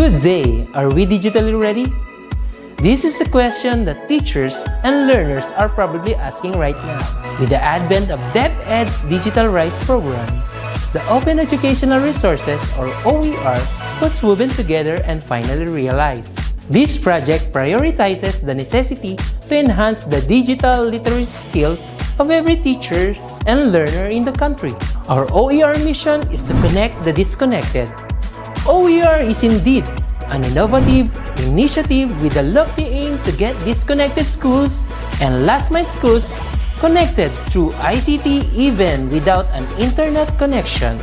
Good day! Are we digitally ready? This is the question that teachers and learners are probably asking right now. With the advent of DepEd's Digital Rights program, the Open Educational Resources, or OER, was woven together and finally realized. This project prioritizes the necessity to enhance the digital literacy skills of every teacher and learner in the country. Our OER mission is to connect the disconnected. OER is indeed an innovative initiative with a lofty aim to get disconnected schools and last-mile schools connected through ICT even without an internet connection.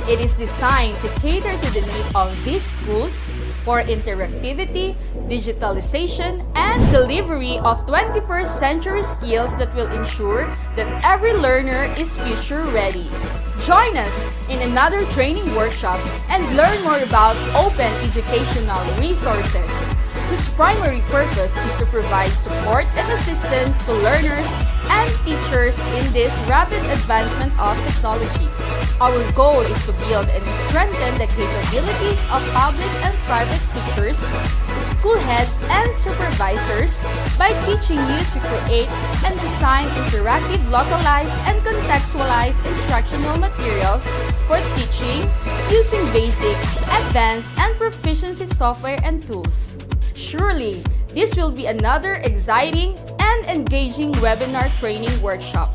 It is designed to cater to the need of these schools for interactivity, digitalization, and delivery of 21st century skills that will ensure that every learner is future ready. Join us in another training workshop and learn more about open educational resources, whose primary purpose is to provide support and assistance to learners and teachers in this rapid advancement of technology. Our goal is to build and strengthen the capabilities of public and private teachers, school heads, and supervisors by teaching you to create and design interactive, localized, and contextualized instructional materials for teaching using basic, advanced, and proficiency software and tools. Surely, this will be another exciting and engaging webinar training workshop.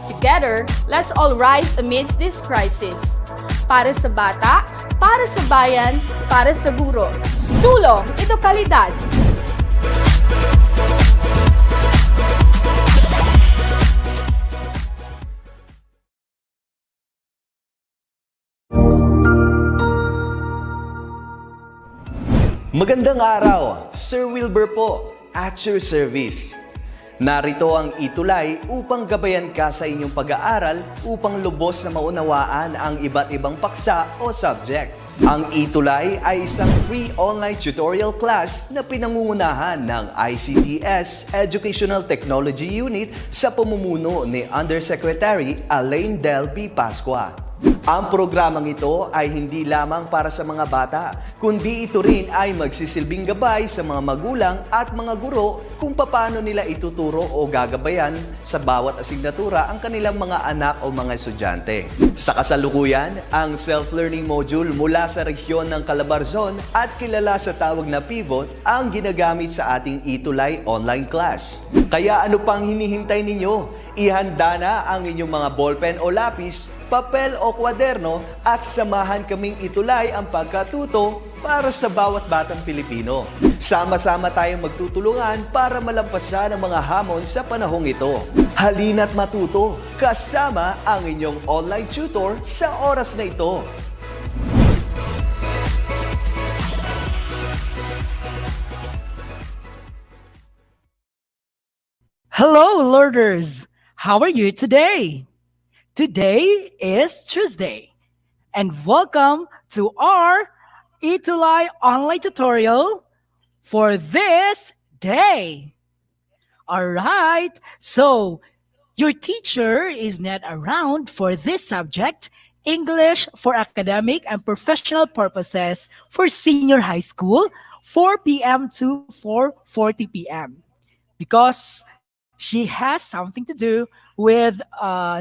Together, let's all rise amidst this crisis. Para sa bata, para sa bayan, para sa guro. Sulong edukalidad! Magandang araw, Sir Wilbur po, at your service. Narito ang ETUlay upang gabayan ka sa inyong pag-aaral upang lubos na maunawaan ang iba't ibang paksa o subject. Ang ETUlay ay isang free online tutorial class na pinangungunahan ng ICT's Educational Technology Unit sa pamumuno ni Undersecretary Elaine Del B. Pascua. Ang programang ito ay hindi lamang para sa mga bata, kundi ito rin ay magsisilbing gabay sa mga magulang at mga guro kung paano nila ituturo o gagabayan sa bawat asignatura ang kanilang mga anak o mga estudyante. Sa kasalukuyan, ang self-learning module mula sa rehiyon ng Calabarzon at kilala sa tawag na pivot ang ginagamit sa ating ETUlay online class. Kaya ano pang hinihintay ninyo? Ihanda na ang inyong mga ballpen o lapis, papel o kwaderno at samahan kaming itulay ang pagkatuto para sa bawat batang Pilipino. Sama-sama tayong magtutulungan para malampasan ang mga hamon sa panahong ito. Halina't matuto kasama ang inyong online tutor sa oras na ito. Hello, learners! How are you today? Today is Tuesday, and welcome to our ETUlay online tutorial for this day. Alright, so your teacher is not around for this subject, English for academic and professional purposes for senior high school, 4 p.m. to 4:40 p.m. because she has something to do with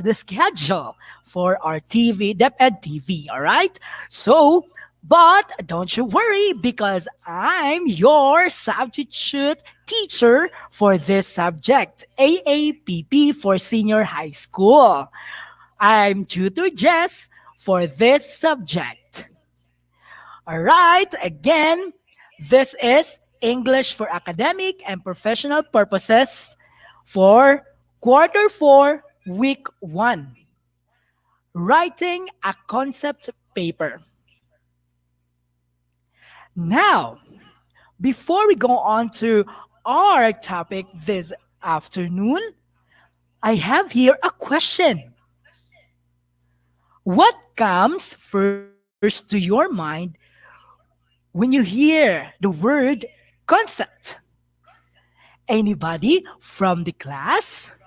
the schedule for our TV, DepEd TV, all right? So, but don't you worry because I'm your substitute teacher for this subject, EAPP for senior high school. I'm Tutor Jess for this subject. All right, again, this is English for academic and professional purposes for Quarter 4, Week 1. Writing a concept paper. Now, before we go on to our topic this afternoon, I have here a question. What comes first to your mind when you hear the word concept? Anybody from the class?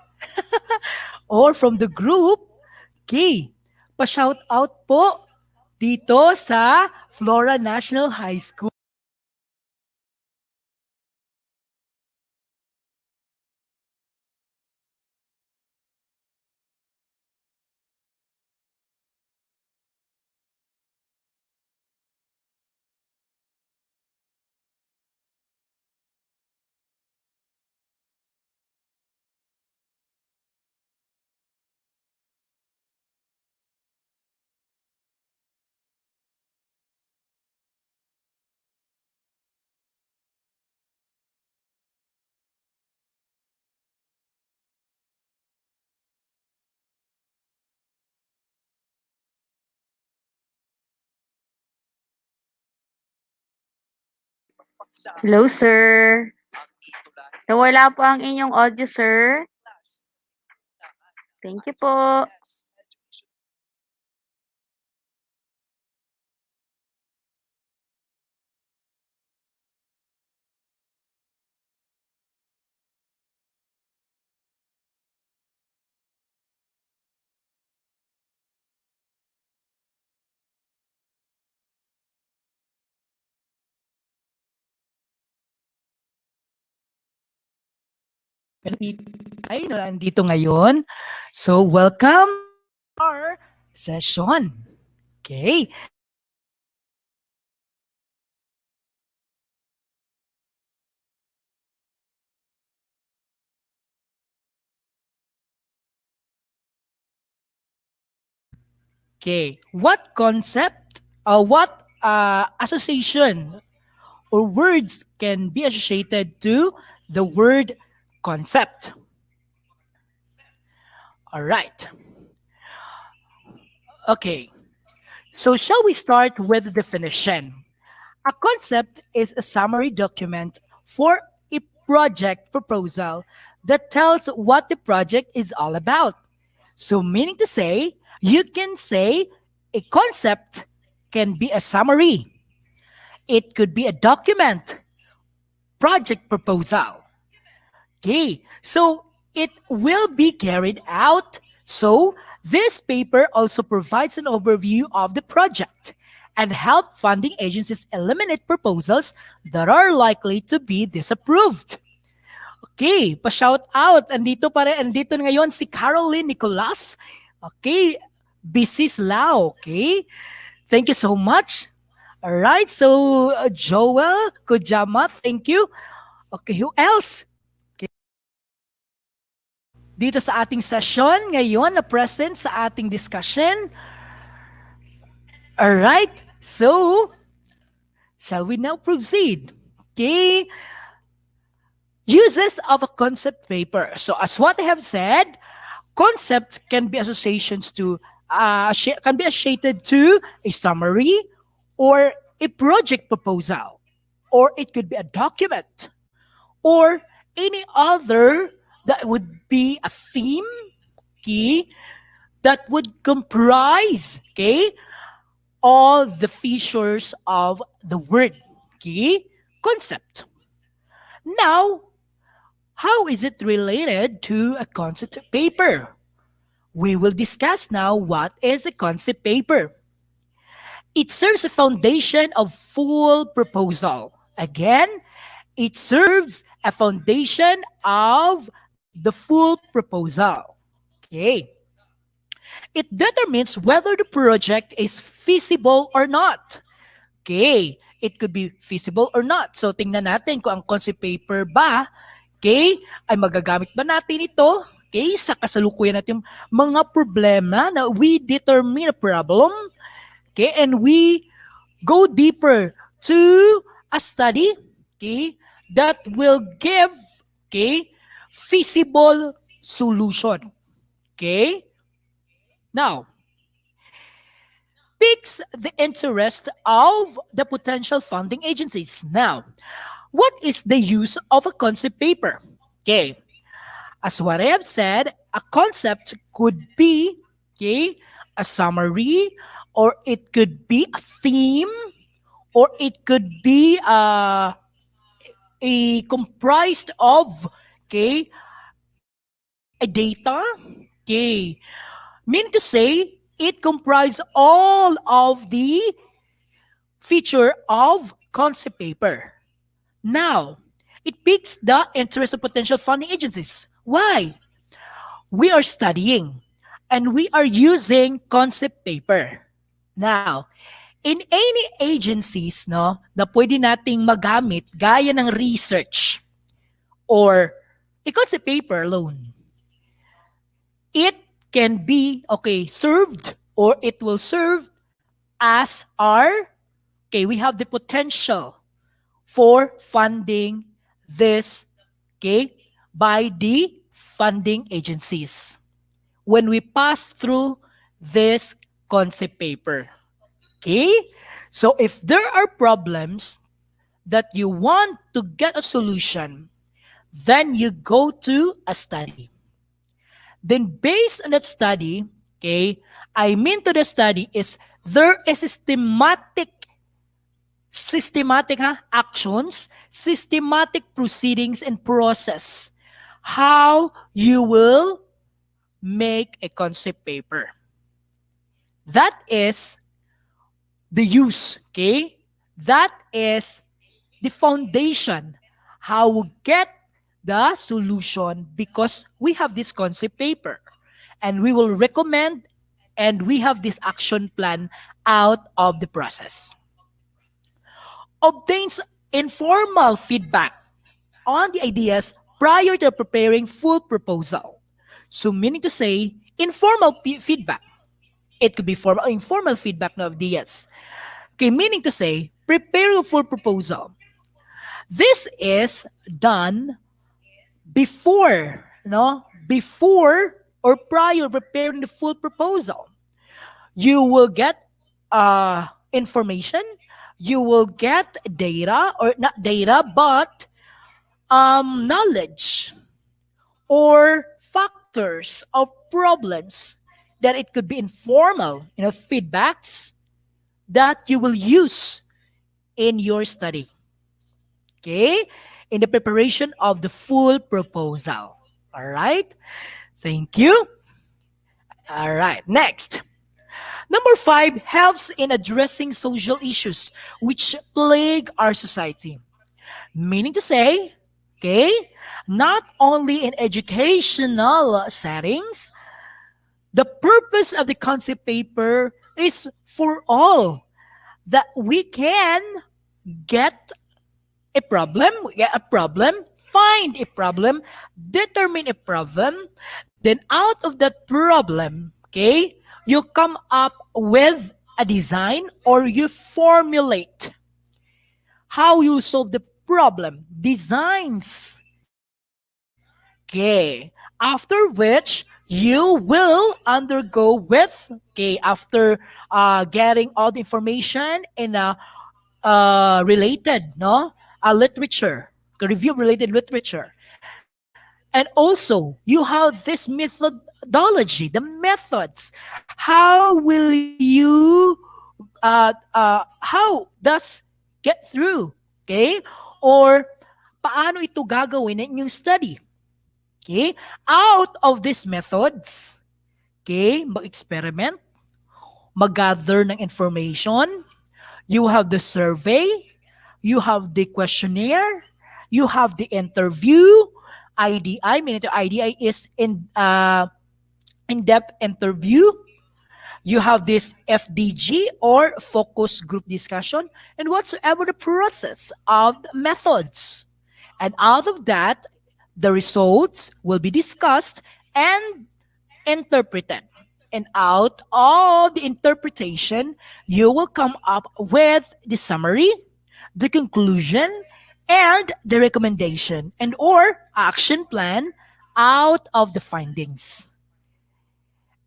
Or from the group? Okay, pa-shout out po dito sa Flora National High School. Hello, sir. Nawala po ang inyong audio, sir. Thank you po. Ay, nandito ngayon. So, welcome to our session. Okay. Okay. What concept, what association or words can be associated to the word concept? All right. Okay. So, shall we start with the definition? A concept is a summary document for a project proposal that tells what the project is all about. So, meaning to say, you can say a concept can be a summary. It could be a document, project proposal. Okay, so it will be carried out. So, this paper also provides an overview of the project and help funding agencies eliminate proposals that are likely to be disapproved. Okay, pa-shout out. Andito ngayon si Caroline Nicolas. Okay, Bisis Lao. Okay, thank you so much. Alright, so Joel Kujama, thank you. Okay, who else? Okay. Dito sa ating session ngayon na present sa ating discussion. Alright, so shall we now proceed? Okay. Uses of a concept paper. So as what I have said, concept can be associations to can be associated to a summary or a project proposal, or it could be a document, or any other that would be a theme, okay, that would comprise, okay, all the features of the word, okay, concept. Now, how is it related to a concept paper? We will discuss now what is a concept paper. It serves a foundation of full proposal. Again, it serves a foundation of the full proposal. Okay. It determines whether the project is feasible or not. Okay. It could be feasible or not. So, tingnan natin kung ang concept paper ba, okay, ay magagamit ba natin ito, okay, sa kasalukuyan natin mga problema na we determine a problem, okay, and we go deeper to a study, okay, that will give, okay, feasible solution. Okay? Now, piques the interest of the potential funding agencies. Now, what is the use of a concept paper? Okay. As what I have said, a concept could be, okay, a summary, or it could be a theme, or it could be a comprised of, okay, a data, okay, mean to say it comprises all of the feature of concept paper. Now, it piques the interest of potential funding agencies. Why? We are studying and we are using concept paper. Now, in any agencies, no, na pwede nating magamit gaya ng research or a concept paper alone, it can be, okay, served, or it will serve as our, okay, we have the potential for funding this, okay, by the funding agencies when we pass through this concept paper. Okay? So if there are problems that you want to get a solution, then you go to a study. Then based on that study, okay, I mean to the study is there is systematic actions, systematic proceedings and process how you will make a concept paper. That is the use, okay? That is the foundation how we get the solution because we have this concept paper and we will recommend and we have this action plan out of the process. Obtains informal feedback on the ideas prior to preparing full proposal. So meaning to say, informal feedback. It could be formal, informal feedback of ideas. Okay, meaning to say, preparing a full proposal. This is done before, before or prior preparing the full proposal. You will get information, you will get data, or not data, but knowledge or factors of problems that it could be informal, feedbacks that you will use in your study. Okay? In the preparation of the full proposal. All right? Thank you. All right, next. Number 5 helps in addressing social issues which plague our society. Meaning to say, okay, not only in educational settings, the purpose of the concept paper is for all that we can get a problem, find a problem, determine a problem, then out of that problem, okay, you come up with a design or you formulate how you solve the problem, designs. Okay, after which you will undergo with, okay, after getting all the information in a related, literature, review related literature. And also, you have this methodology, the methods. How will you, how does get through, okay? Or paano ito gagawin in yung study? Okay? Out of these methods, okay, mag-experiment, mag-gather ng information, you have the survey, you have the questionnaire, you have the interview, IDI, meaning the IDI is in-depth interview. You have this FDG or focus group discussion and whatsoever the process of the methods. And out of that, the results will be discussed and interpreted. And out of the interpretation, you will come up with the summary, the conclusion, and the recommendation and or action plan out of the findings.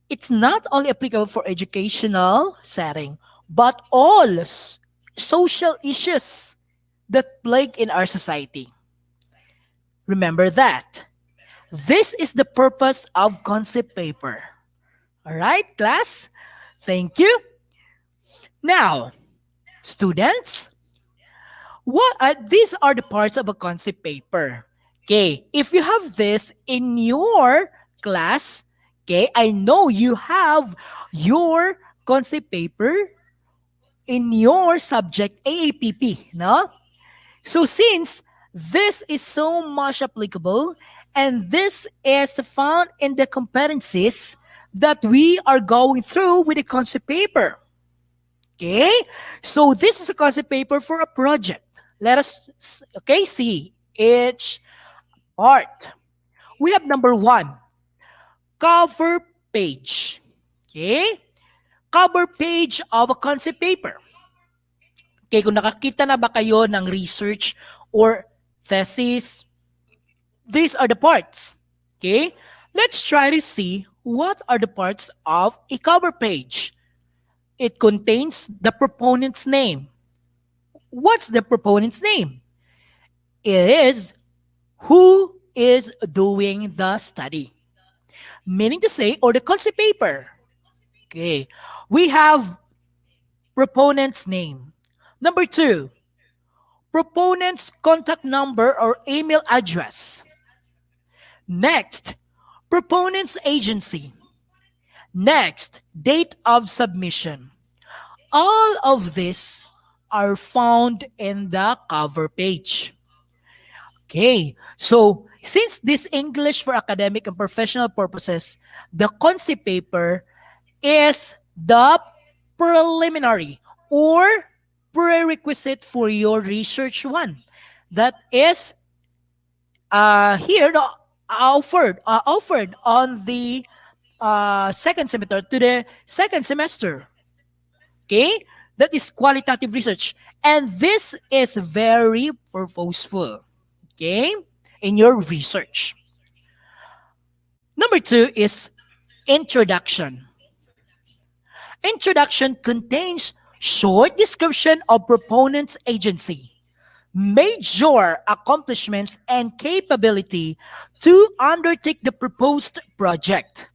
It's not only applicable for educational setting, but all social issues that plague in our society. Remember that. This is the purpose of concept paper. All right, class? Thank you. Now, students, these are the parts of a concept paper. Okay, if you have this in your class, okay, I know you have your concept paper in your subject EAPP, no? So since this is so much applicable and this is found in the competencies that we are going through with the concept paper. Okay? So this is a concept paper for a project. Let us, okay, see each part. We have number 1, cover page. Okay? Cover page of a concept paper. Okay, kung nakakita na ba kayo ng research or thesis, these are the parts. Okay? Let's try to see what are the parts of a cover page. It contains the proponent's name. what's the proponent's name? It is who is doing the study. Meaning to say, or the concept paper. Okay. We have proponent's name. Number 2, proponent's contact number or email address. Next, proponent's agency. Next, date of submission. All of these are found in the cover page. Okay, so since this English for academic and professional purposes, the concept paper is the preliminary or prerequisite for your research one. That is here offered on the second semester to the second semester. Okay, that is qualitative research, and this is very purposeful. Okay, in your research. Number 2 is introduction. Introduction contains short description of proponent's agency, major accomplishments, and capability to undertake the proposed project.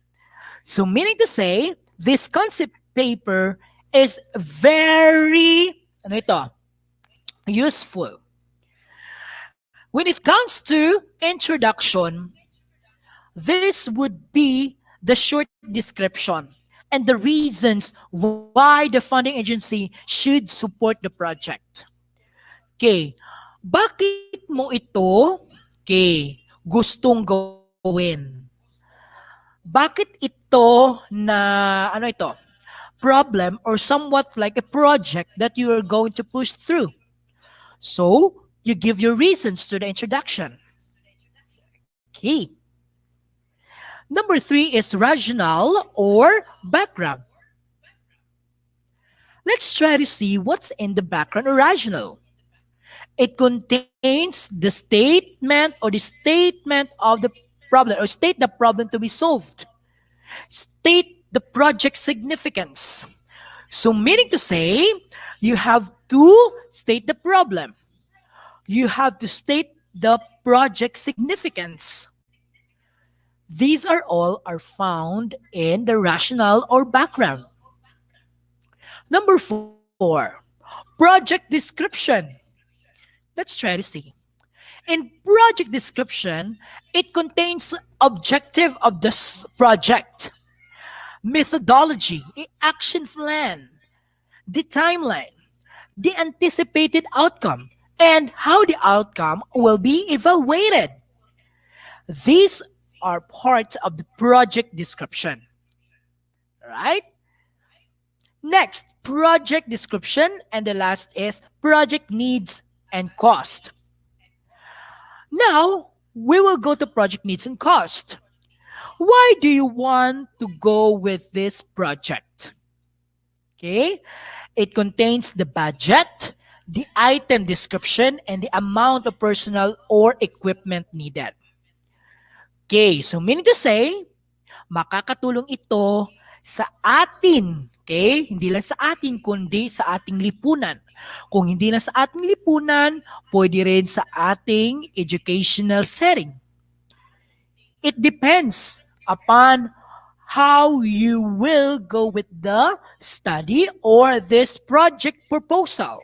So meaning to say, this concept paper is very useful. When it comes to introduction, this would be the short description and the reasons why the funding agency should support the project. Okay, bakit mo ito gustong gawin? Bakit ito na problem or somewhat like a project that you are going to push through? So, you give your reasons to the introduction. Okay. Number 3 is rationale or background. Let's try to see what's in the background or rationale. It contains the statement of the problem, or state the problem to be solved. State the project significance. So meaning to say, you have to state the problem. You have to state the project significance. These are found in the rationale or background. Number 4, project description. Let's try to see. In project description, it contains objective of this project, methodology, action plan, the timeline, the anticipated outcome, and how the outcome will be evaluated. These are parts of the project description. Right? Next, project description, and the last is project needs and cost. Now, we will go to project needs and cost. Why do you want to go with this project? Okay, it contains the budget, the item description, and the amount of personnel or equipment needed. Okay, so meaning to say, makakatulong ito sa atin. Okay, hindi lang sa atin, kundi sa ating lipunan. Kung hindi na sa ating lipunan, pwede rin sa ating educational setting. It depends upon how you will go with the study or this project proposal.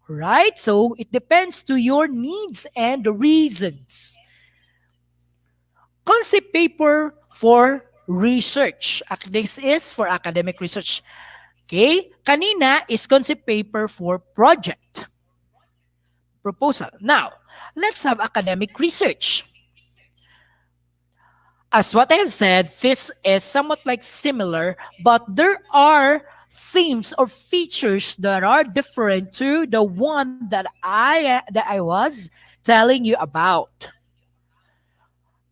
Right? So, it depends to your needs and reasons. Concept paper for research. This is for academic research. Okay? Kanina is concept paper for project proposal. Now, let's have academic research. As what I have said, this is somewhat like similar, but there are themes or features that are different to the one that I was telling you about.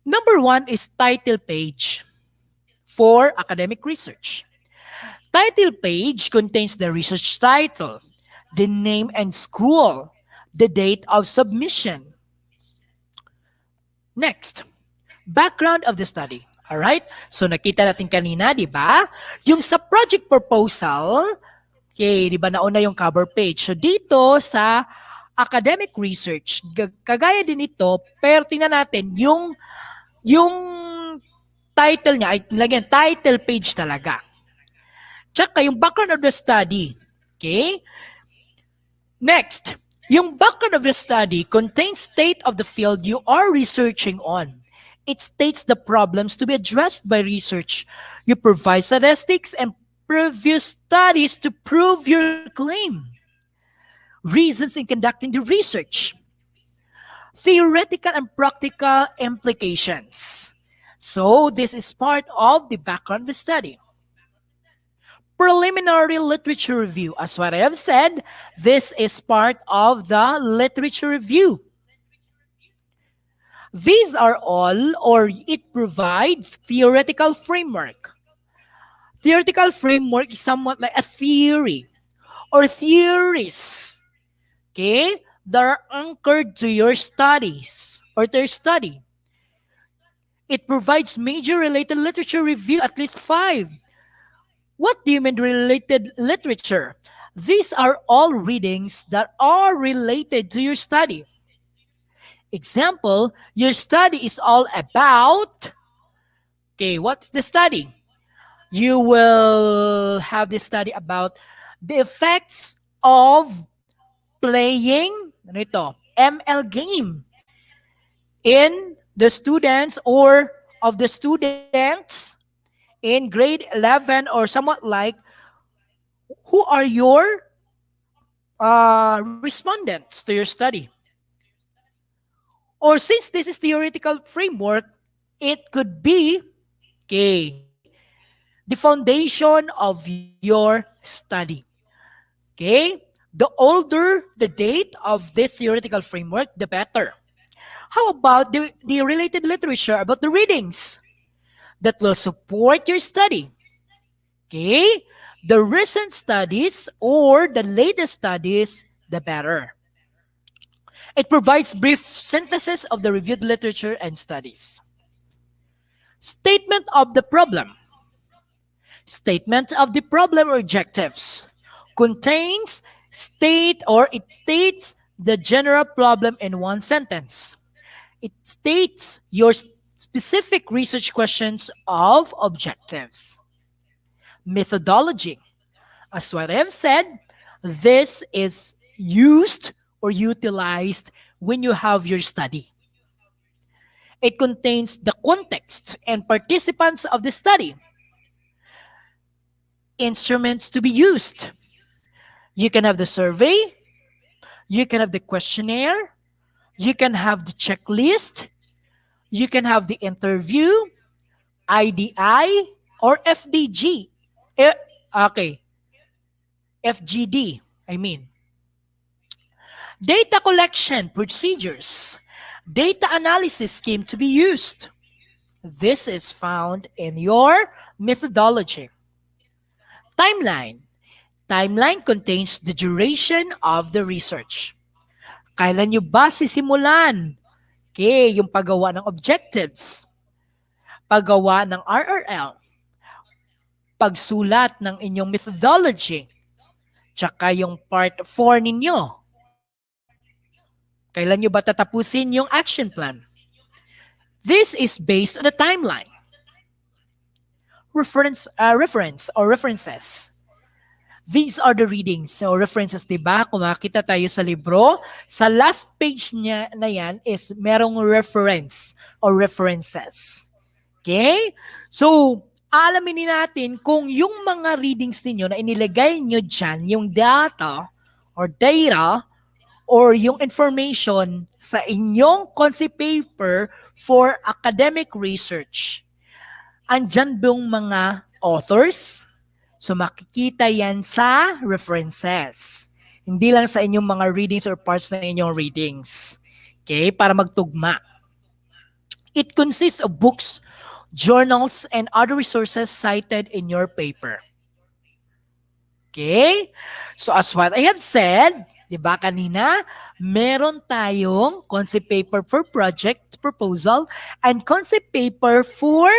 Number 1 is title page for academic research. Title page contains the research title, the name and school, the date of submission. Next, background of the study. Alright? So nakita natin kanina, di ba? Yung sa project proposal, Okay, di ba nauna yung cover page. So dito sa academic research, kagaya din ito, pero tingnan natin yung title niya ay lagyan title page talaga. Tsaka yung background of the study. Okay? Next, yung background of the study contains state of the field you are researching on. It states the problems to be addressed by research. You provide statistics and previous studies to prove your claim. Reasons in conducting the research. Theoretical and practical implications. So this is part of the background of the study. Preliminary literature review. As what I have said, this is part of the literature review. These are all, or it provides theoretical framework. Theoretical framework is somewhat like a theory or theories, okay, that are anchored to your studies or to your study. It provides major related literature review, at least 5. What do you mean related literature? These are all readings that are related to your study. Example, your study is all about, okay, what's the study? You will have this study about the effects of playing ML game in the students or of the students in grade 11 or somewhat like who are your respondents to your study. Or since this is theoretical framework, it could be okay, the foundation of your study. Okay? The older the date of this theoretical framework, the better. How about the related literature about the readings that will support your study? Okay? The recent studies or the latest studies, the better. It provides brief synthesis of the reviewed literature and studies. Statement of the problem. Statement of the problem or objectives contains it states the general problem in one sentence. It states your specific research questions of objectives. Methodology. As what I have said, this is used or utilized when you have your study. It contains the context and participants of the study. Instruments to be used. You can have the survey, you can have the questionnaire, you can have the checklist, you can have the interview, IDI, or FDG. Okay. FGD, I mean. Data collection procedures. Data analysis scheme to be used. This is found in your methodology. Timeline. Timeline contains the duration of the research. Kailan nyo ba sisimulan? Okay, yung paggawa ng objectives, paggawa ng RRL, pagsulat ng inyong methodology, tsaka yung part 4 ninyo. Kailan nyo ba tatapusin yung action plan? This is based on a timeline. Reference or references. These are the readings or references, diba? Kung makita tayo sa libro, sa last page niya na yan is merong reference or references. Okay? So, alamin natin kung yung mga readings ninyo na inilagay nyo dyan, yung data or yung information sa inyong concept paper for academic research. Andyan bang mga authors? So makikita yan sa references. Hindi lang sa inyong mga readings or parts na inyong readings. Okay? Para magtugma. It consists of books, journals, and other resources cited in your paper. Okay? So as what I have said, di ba kanina, meron tayong concept paper for project proposal and concept paper for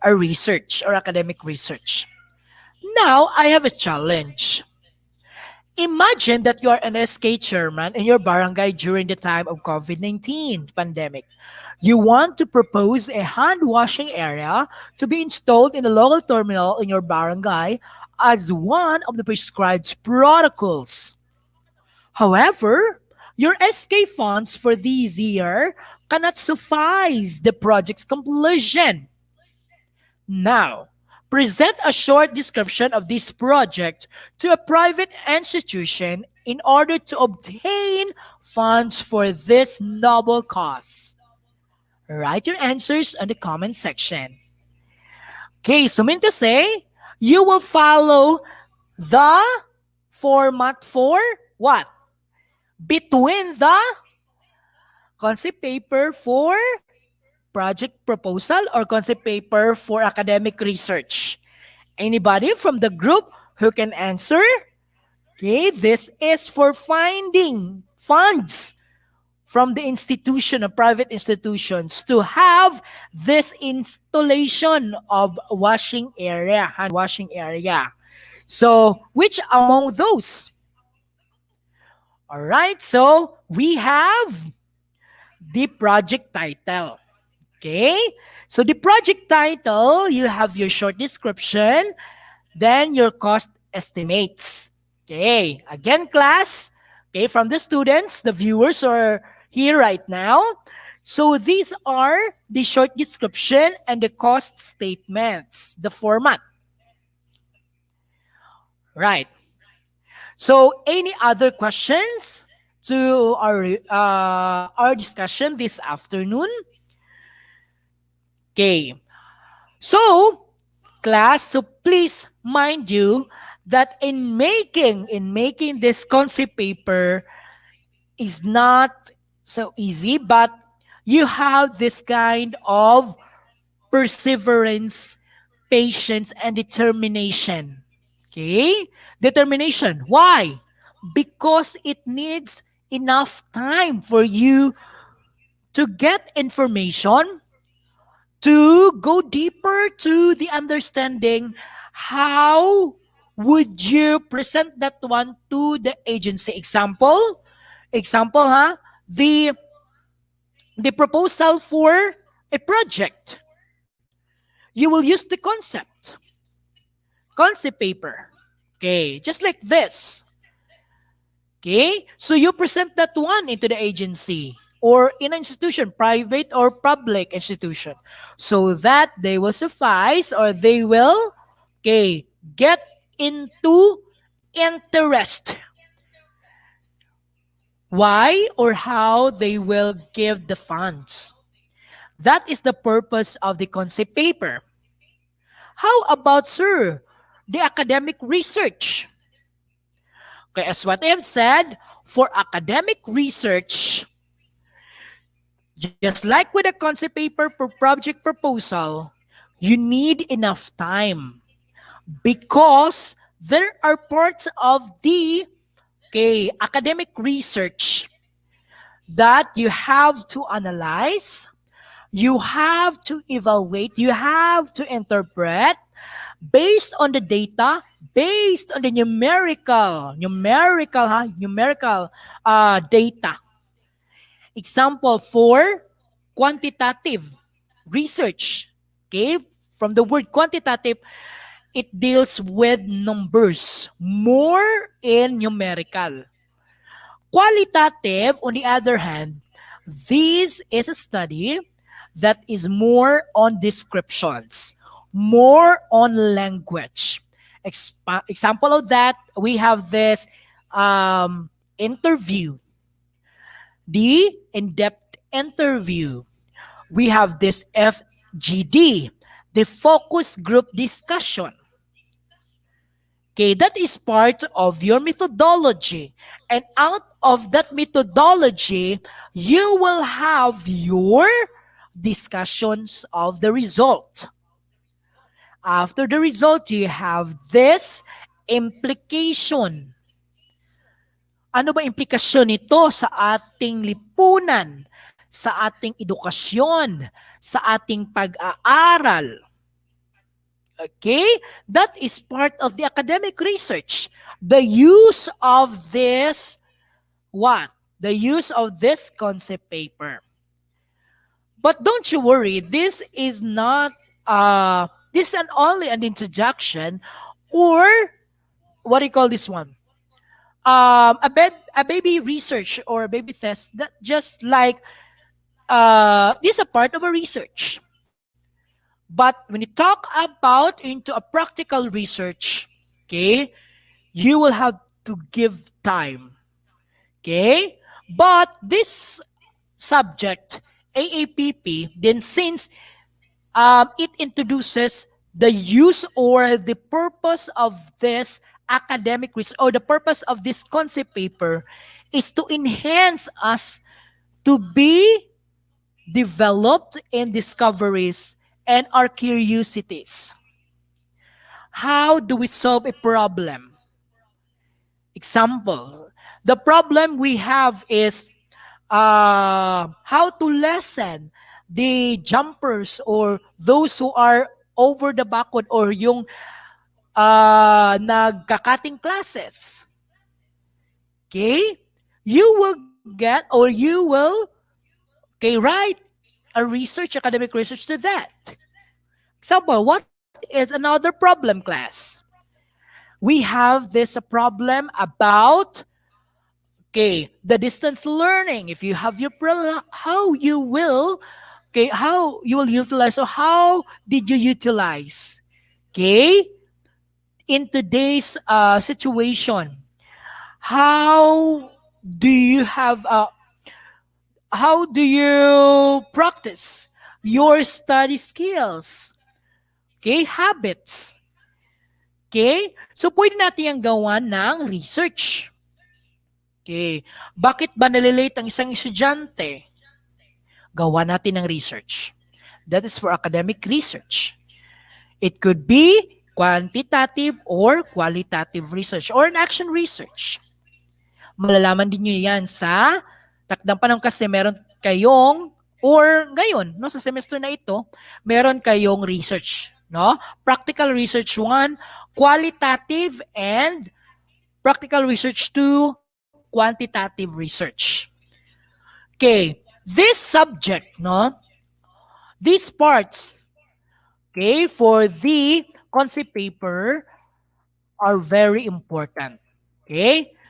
a research or academic research. Now, I have a challenge. Imagine that you are an SK chairman in your barangay during the time of COVID-19 pandemic. You want to propose a hand washing area to be installed in the local terminal in your barangay as one of the prescribed protocols. However, your SK funds for this year cannot suffice the project's completion. Now, present a short description of this project to a private institution in order to obtain funds for this noble cause. Write your answers in the comment section. Okay, so mean to say, you will follow the format for what? Between the concept paper for project proposal or concept paper for academic research. Anybody from the group who can answer? Okay, this is for finding funds from the institution or private institutions to have this installation of washing area, hand washing area. So, which among those? All right, so we have the project title. Okay, so the project title, you have your short description, then your cost estimates. Okay, again, class, okay, from the students, the viewers are here right now. So these are the short description and the cost statements, the format. Right. So any other questions to our discussion this afternoon? Okay. So, class, so please mind you that in making this concept paper is not so easy, but you have this kind of perseverance, patience, and determination. Okay? Determination. Why? Because it needs enough time for you to get information, to go deeper to the understanding how would you present that one to the agency. Example, the proposal for a project. You will use the concept paper. Okay, just like this. Okay, so you present that one into the agency or in an institution, private or public institution, so that they will suffice or they will, okay, get into interest. Why or how they will give the funds. That is the purpose of the concept paper. How about, sir, the academic research? Okay, as what I have said, for academic research, just like with a concept paper for project proposal, you need enough time because there are parts of the academic research that you have to analyze, you have to evaluate, you have to interpret based on the data, based on the numerical data. Example for quantitative research. Okay, from the word quantitative, it deals with numbers, more in numerical. Qualitative, on the other hand, this is a study that is more on descriptions, more on language. Example of that, we have this interview, the in-depth interview. We have this FGD, the focus group discussion. Okay, that is part of your methodology. And out of that methodology, you will have your discussions of the result. After the result, you have this implication. Ano ba implikasyon nito sa ating lipunan, sa ating edukasyon, sa ating pag-aaral? Okay? That is part of the academic research. The use of this, what? The use of this concept paper. But don't you worry, this is not this is only an introduction, or what do you call this one? A baby research or a baby test that just like this is a part of a research. But when you talk about into a practical research, okay, you will have to give time. Okay? But this subject, AAPP, then since it introduces the use or the purpose of this academic research or the purpose of this concept paper is to enhance us to be developed in discoveries and our curiosities. How do we solve a problem? Example, the problem we have is how to lessen the jumpers or those who are over the backward or yung nagkakating classes. Okay? You will get or you will write a research, academic research to that. Example, what is another problem, class? We have this problem about the distance learning. If you have your how you will utilize, or how did you utilize in today's situation? How do you have how do you practice your study skills? Habits. So pwede natin yung gawa ng research. Bakit ba nalilate ang isang estudyante? Gawa natin ng research. That is for academic research. It could be quantitative or qualitative research or an action research. Malalaman din nyo yan sa takdang panahon kasi meron kayong or ngayon, no, sa semester na ito, meron kayong research. No? Practical research 1, qualitative, and practical research 2, quantitative research. This subject, no, these parts, for the concept paper are very important.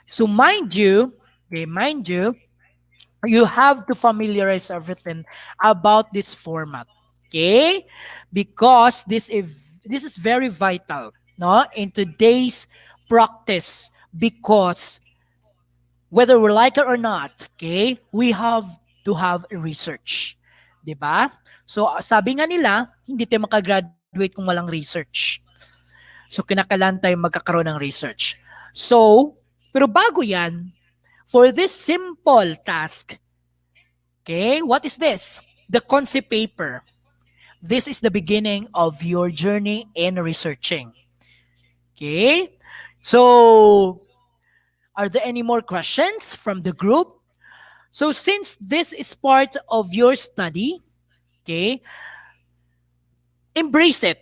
So mind you, you have to familiarize everything about this format. Because this is very vital, no, in today's practice, because whether we like it or not, we have to have a research. Diba? So, sabi nga nila, hindi tayo makagraduate kung walang research. So, kinakailangan tayo magkakaroon ng research. So, pero bago yan, for this simple task, what is this? The concept paper. This is the beginning of your journey in researching. So, are there any more questions from the group? So since this is part of your study, embrace it.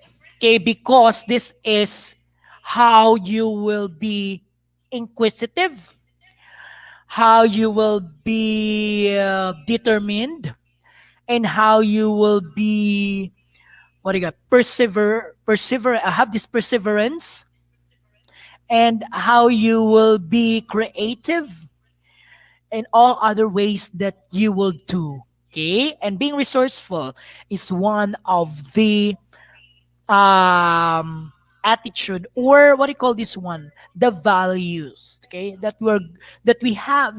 Because this is how you will be inquisitive, how you will be determined, and how you will be have this perseverance, and how you will be creative, and all other ways that you will do. And being resourceful is one of the attitude, or what do you call this one? The values, that we have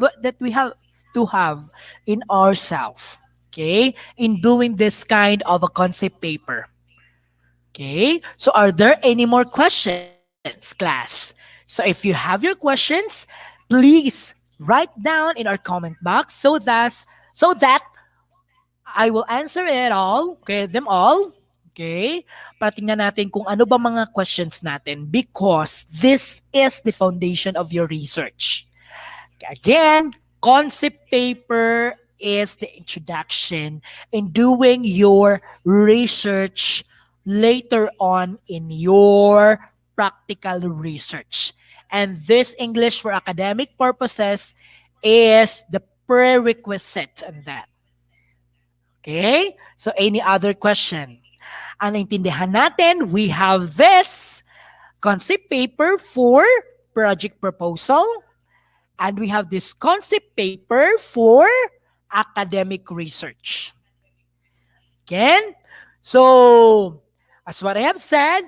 to have in ourselves. In doing this kind of a concept paper. So are there any more questions, class? So if you have your questions, please write down in our comment box so that I will answer it all, them all. Para tingnan natin kung ano ba mga questions natin, because this is the foundation of your research. Again, concept paper is the introduction in doing your research later on in your practical research. And this English for academic purposes is the prerequisite on that. Okay? So any other question? Ang naintindihan natin, we have this concept paper for project proposal, and we have this concept paper for academic research. Again, so as what I have said,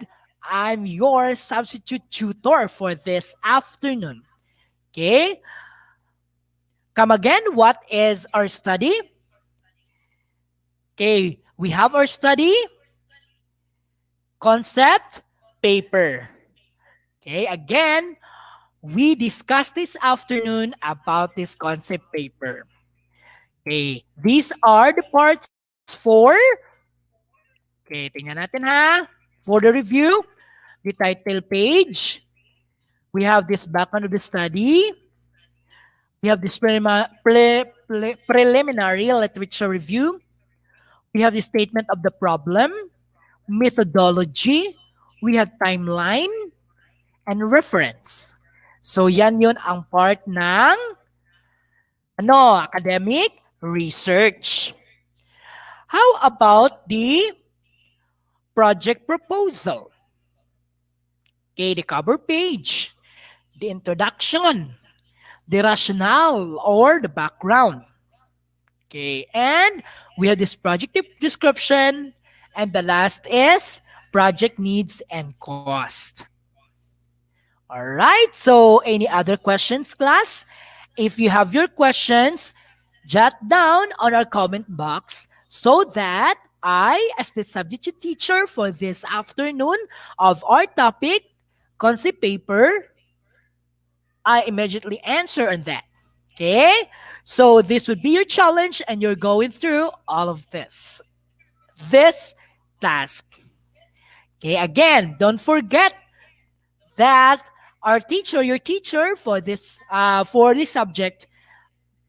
I'm your substitute tutor for this afternoon. Okay? Come again, what is our study? Okay, we have our study concept paper. Okay, again, we discussed this afternoon about this concept paper. Okay, these are the parts for, okay, tingnan natin ha, for the review, the title page, we have this background of the study, we have this preliminary literature review, we have the statement of the problem, methodology, we have timeline, and reference. So yan yun ang part ng academic research. How about the project proposal? Okay, the cover page, the introduction, the rationale or the background. Okay, and we have this project description, and the last is project needs and cost. All right, so any other questions, class? If you have your questions, jot down on our comment box so that I, as the substitute teacher for this afternoon of our topic, concept paper, I immediately answer on that. Okay? So this would be your challenge and you're going through all of this task. Okay, again, don't forget that our teacher, your teacher for this subject,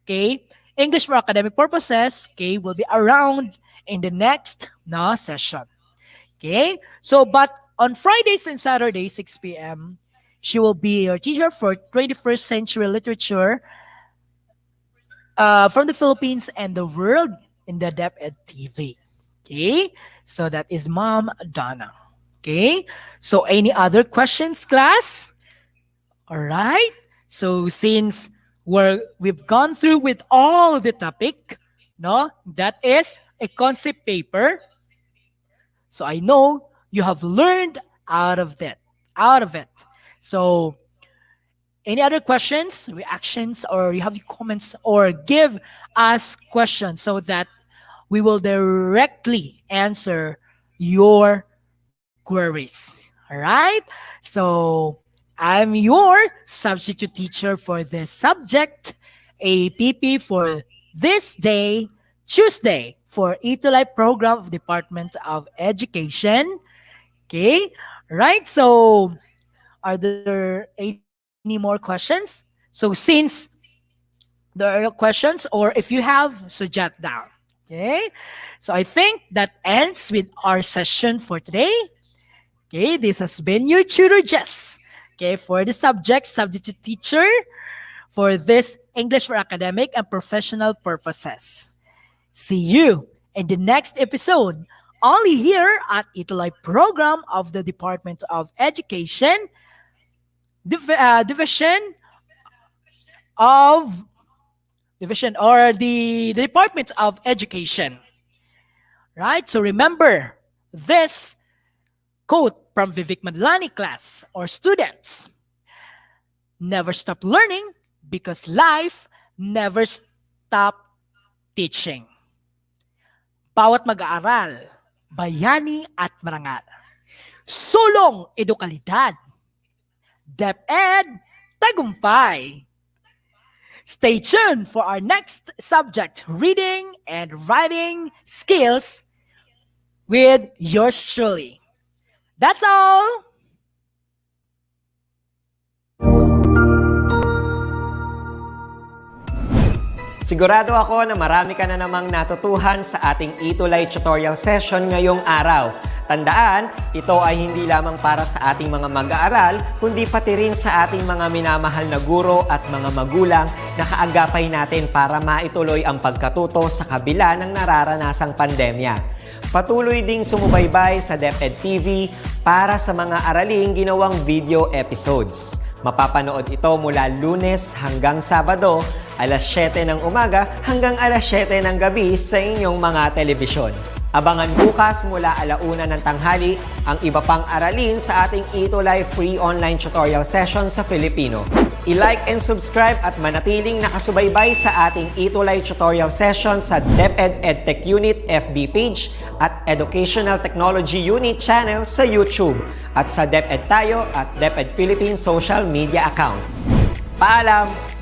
okay, English for academic purposes, okay, will be around in the next session. Okay, so but on Fridays and Saturdays, 6 p.m., she will be your teacher for 21st century literature from the Philippines and the world in the DepEd TV. Okay, so that is Mom Donna. Okay, so any other questions, class? All right, so since we've gone through with all the topic, that is a concept paper. So I know you have learned out of it. So any other questions, reactions, or you have comments, or give us questions so that we will directly answer your queries. All right? So I'm your substitute teacher for this subject, EAPP for this day, Tuesday, for ETUlay program of Department of Education. Okay? Right? So are there any more questions? So since there are no questions, or if you have, so jot down. Okay? So I think that ends with our session for today. Okay, this has been your tutor, Jess. Okay, for the substitute teacher for this English for academic and professional purposes. See you in the next episode, only here at ETUlay program of the Department of Education, division or the Department of Education. Right? So remember this quote from Vivek Madlani class or students. Never stop learning because life never stop teaching. Bawat mag-aaral, bayani at marangal. Sulong edukalidad. DepEd tagumpay. Stay tuned for our next subject, reading and writing skills with yours truly. That's all! Sigurado ako na marami ka na namang natutuhan sa ating ETUlay tutorial session ngayong araw. Tandaan, ito ay hindi lamang para sa ating mga mag-aaral, kundi pati rin sa ating mga minamahal na guro at mga magulang na kaagapay natin para maituloy ang pagkatuto sa kabila ng nararanasang pandemya. Patuloy ding sumubaybay sa DepEd TV para sa mga araling ginawang video episodes. Mapapanood ito mula Lunes hanggang Sabado, alas 7 ng umaga hanggang alas 7 ng gabi sa inyong mga telebisyon. Abangan bukas mula 1:00 ng tanghali ang iba pang aralin sa ating ETUlay free online tutorial session sa Filipino. I-like and subscribe at manatiling nakasubaybay sa ating ETUlay tutorial session sa DepEd Edtech Unit FB page at Educational Technology Unit channel sa YouTube at sa DepEd Tayo at DepEd Philippines social media accounts. Paalam!